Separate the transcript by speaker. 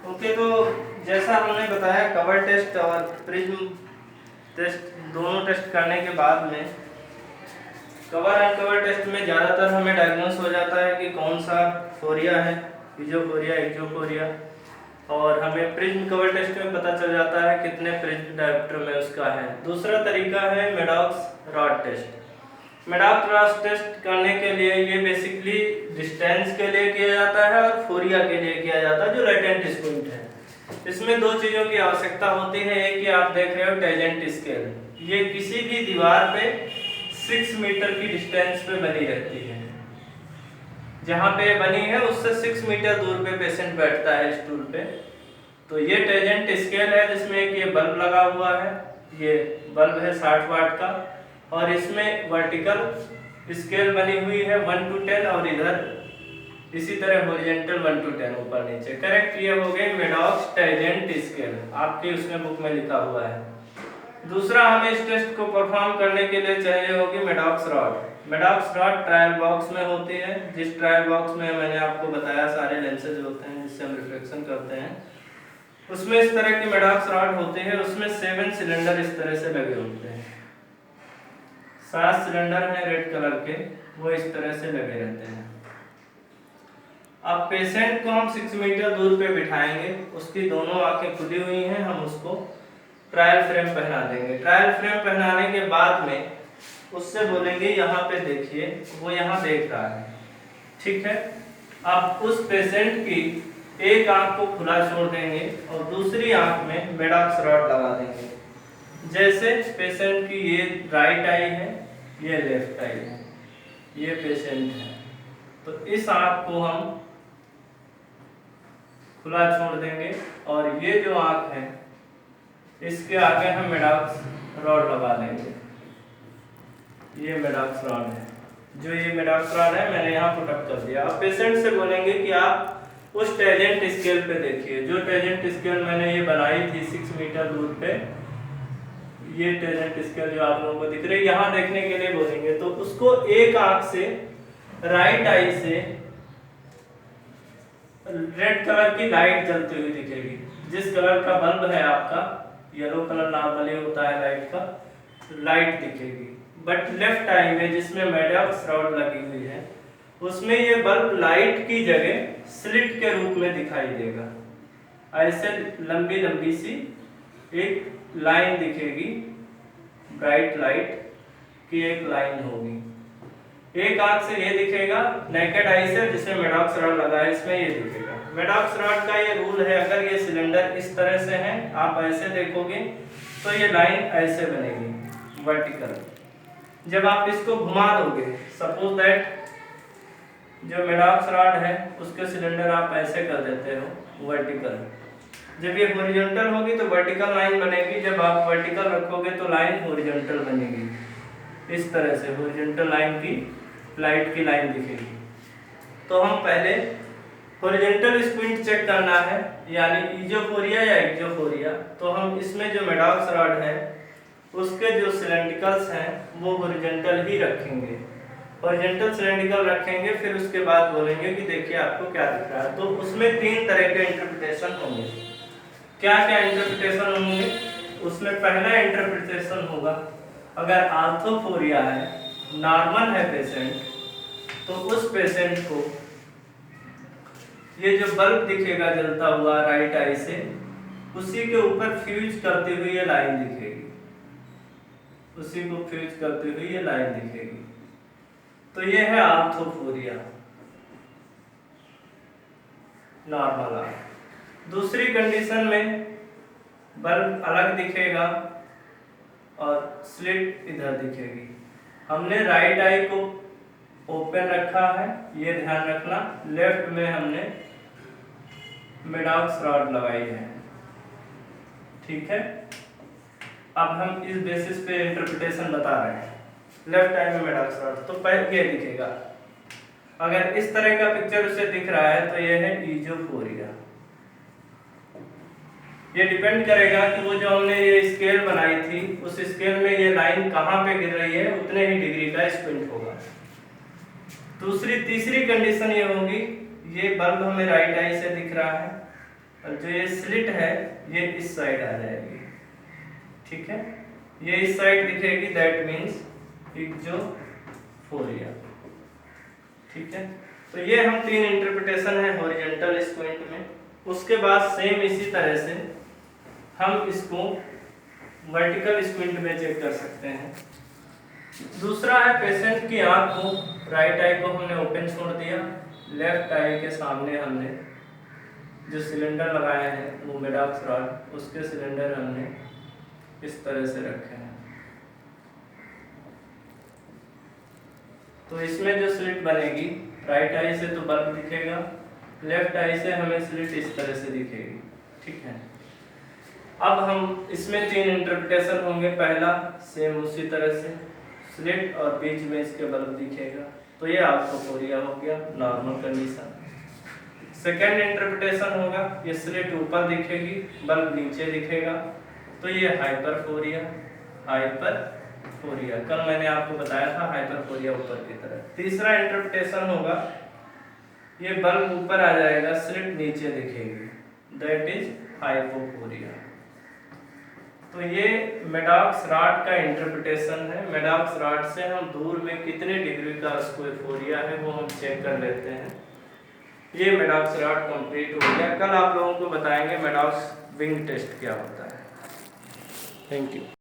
Speaker 1: Okay, तो जैसा हमने बताया कवर टेस्ट और प्रिज्म टेस्ट दोनों टेस्ट करने के बाद में कवर एंड कवर टेस्ट में ज़्यादातर हमें डायग्नोस हो जाता है कि कौन सा फोरिया है, इजोफोरिया, एक्जोफोरिया। और हमें प्रिज्म कवर टेस्ट में पता चल जाता है कितने प्रिज्म डायमीटर में उसका है। दूसरा तरीका है Maddox rod test. Maddox rod test करने के लिए ये बेसिकली डिस्टेंस के लिए किया जाता है और फोरिया के लिए किया जाता है, जो लेटेंट स्क्विंट है। इसमें दो चीज़ों की आवश्यकता होती है। एक ये आप देख रहे हो टेजेंट स्केल, ये किसी भी दीवार पे 6 मीटर की डिस्टेंस पे बनी रहती है। जहाँ पे बनी है उससे 6 मीटर दूर पे पेशेंट बैठता है स्टूल पे। तो ये टेजेंट स्केल है जिसमें एक ये बल्ब लगा हुआ है, ये बल्ब है 60 वाट का, और इसमें वर्टिकल स्केल बनी हुई है 1 to 10 और इधर इसी तरह हॉरिजॉन्टल 1 to 10 ऊपर नीचे। करेक्ट ये हो गई मेडॉक्स टेजेंट स्केल, आपकी उसमें बुक में लिखा हुआ है। दूसरा हमें इस टेस्ट को परफॉर्म करने के लिए चाहिए होगी Maddox rod. Maddox rod trial box में होती है, जिस ट्रायल बॉक्स में मैंने आपको बताया सारे लेंसेज होते हैं जिससे हम रिफ्लेक्शन करते हैं, उसमें इस तरह की मेडॉक्स रॉड होती है। उसमें 7 सिलेंडर इस तरह से लगे होते हैं, 7 सिलेंडर हैं रेड कलर के, वो इस तरह से लगे रहते हैं। अब पेशेंट को हम 6 मीटर दूर पे बिठाएंगे, उसकी दोनों आंखें खुली हुई हैं, हम उसको ट्रायल फ्रेम पहना देंगे। ट्रायल फ्रेम पहनाने के बाद में उससे बोलेंगे यहाँ पे देखिए, वो यहाँ देख रहा है, ठीक है। अब उस पेशेंट की एक आंख को खुला छोड़ देंगे और दूसरी आंख में मेडॉक्स रॉड लगा देंगे। जैसे पेशेंट की ये राइट आई है, ये लेफ्ट आई है, ये पेशेंट है, तो इस आंख को हम खुला छोड़ देंगे और ये जो आंख है इसके आगे हम मेडॉक्स रॉड लगा देंगे। ये मेडॉक्स रॉड है, जो ये मेडॉक्स रॉड है मैंने यहाँ पुट अप कर दिया। अब पेशेंट से बोलेंगे कि आप उस टेजेंट स्केल पे देखिए, जो टेजेंट स्केल मैंने ये बनाई थी 6 मीटर दूर पे, ये टेजेंट स्केल जो आप लोगों को दिख रही है, यहाँ देखने के लिए बोलेंगे। तो उसको एक आंख से राइट आई से रेड कलर की लाइट जलती हुई दिखेगी। जिस कलर का बल्ब है आपका, येलो कलर नॉर्मली होता है लाइट का, लाइट दिखेगी। बट लेफ्ट आई में जिसमें मेडॉक्स रॉड लगी हुई है, उसमें ये बल्ब लाइट की जगह स्लिट के रूप में दिखाई देगा। ऐसे लंबी लंबी सी एक लाइन दिखेगी, ब्राइट लाइट की एक लाइन होगी। एक आंख से ये दिखेगा नेकेड आई से, जिसमें मेडॉक्स रॉड लगा है, इसमें ये दिखेगा। मेडॉक्स रॉड का ये रूल है, अगर ये सिलेंडर इस तरह से है, आप ऐसे देखोगे तो ये लाइन ऐसे बनेगी वर्टिकल। जब आप इसको घुमा दोगे, सपोज दैट जो मेडॉक्स रॉड है उसके सिलेंडर आप ऐसे कर देते हो वर्टिकल, जब ये हॉरिजॉन्टल होगी तो वर्टिकल लाइन बनेगी, जब आप वर्टिकल रखोगे तो लाइन हॉरिजॉन्टल बनेगी। इस तरह से हॉरिजॉन्टल लाइन की लाइट की लाइन दिखेगी। तो हम पहले हॉरिजॉन्टल स्क्विंट चेक करना है, यानी इजोफोरिया या एक्जोफोरिया। तो हम इसमें जो मेडॉक्स रॉड है उसके जो सिलेंड्रिकल्स हैं वो हॉरिजॉन्टल ही रखेंगे, हॉरिजॉन्टल सिलेंड्रिकल रखेंगे। फिर उसके बाद बोलेंगे कि देखिए आपको क्या दिख रहा है। तो उसमें 3 तरह के इंटरप्रिटेशन होंगे। क्या क्या इंटरप्रिटेशन होंगे? उसमें पहला इंटरप्रिटेशन होगा, अगर आर्थोफोरिया है, नॉर्मल है पेशेंट, तो उस पेशेंट को ये जो बल्ब दिखेगा जलता हुआ राइट आई से, उसी के ऊपर फ्यूज करती हुई ये लाइन दिखेगी, उसी को फ्यूज करती हुई ये लाइन दिखेगी। तो ये है आर्थोफोरिया, नॉर्मल आंख। दूसरी कंडीशन में बल्ब अलग दिखेगा और स्लिट इधर दिखेगी। हमने राइट आई को ओपन रखा है, ये ध्यान रखना। लेफ्ट में हमने मेडॉक्स रॉड लगाई है, ठीक है। अब हम इस बेसिस पे इंटरप्रिटेशन बता रहे हैं। लेफ्ट आई में मेडॉक्स रॉड, तो पहले ये दिखेगा। अगर इस तरह का पिक्चर उसे दिख रहा है तो ये है इजोफोरिया। ये डिपेंड करेगा कि वो जो हमने ये स्केल बनाई थी, उस स्केल में ये लाइन कहाँ पे गिर रही है, उतने ही डिग्री का स्क्विंट होगा। तीसरी कंडीशन ये होगी, ये बल्ब हमें राइट आई से दिख रहा है, और जो ये स्लिट है ये इस साइड आ जाएगी, ठीक है, ये इस साइड दिखेगी, दैट मीन्स इक्जोफोरिया, ठीक है। तो ये हम 3 इंटरप्रिटेशन है हॉरिजॉन्टल स्क्विंट में। उसके बाद सेम इसी तरह से हम इसको वर्टिकल स्क्विंट में चेक कर सकते हैं। दूसरा है पेशेंट की आंख को, राइट आई को हमने ओपन छोड़ दिया, लेफ्ट आई के सामने हमने जो सिलेंडर लगाए हैं वो मेडॉक्स रॉड, उसके सिलेंडर हमने इस तरह से रखे हैं। तो इसमें जो स्लिट बनेगी, राइट आई से तो बल्ब दिखेगा, लेफ्ट आई से हमें स्लिट इस तरह से दिखेगी, ठीक है। अब हम इसमें 3 इंटरप्रिटेशन होंगे। पहला सेम उसी तरह से स्लिट और बीच में इसके बल्ब दिखेगा, तो ये आल्फोफोरिया हो गया, नॉर्मल कंडीशन। सेकेंड इंटरप्रिटेशन होगा, ये स्लिट ऊपर दिखेगी, बल्ब नीचे दिखेगा, तो ये हाइपरफोरिया, हाइपरफोरिया, कल मैंने आपको बताया था हाइपरफोरिया ऊपर की तरफ। तीसरा इंटरप्रिटेशन होगा, ये बल्ब ऊपर आ जाएगा, स्लिट नीचे दिखेगी, दैट इज हाइपोफोरिया। तो ये मेडॉक्स रॉड का इंटरप्रिटेशन है। मेडॉक्स रॉड से हम दूर में कितने डिग्री का स्क्वेफोरिया है वो हम चेक कर लेते हैं। ये मेडॉक्स रॉड कंप्लीट हो गया। कल आप लोगों को बताएंगे मेडॉक्स विंग टेस्ट क्या होता है। Thank you.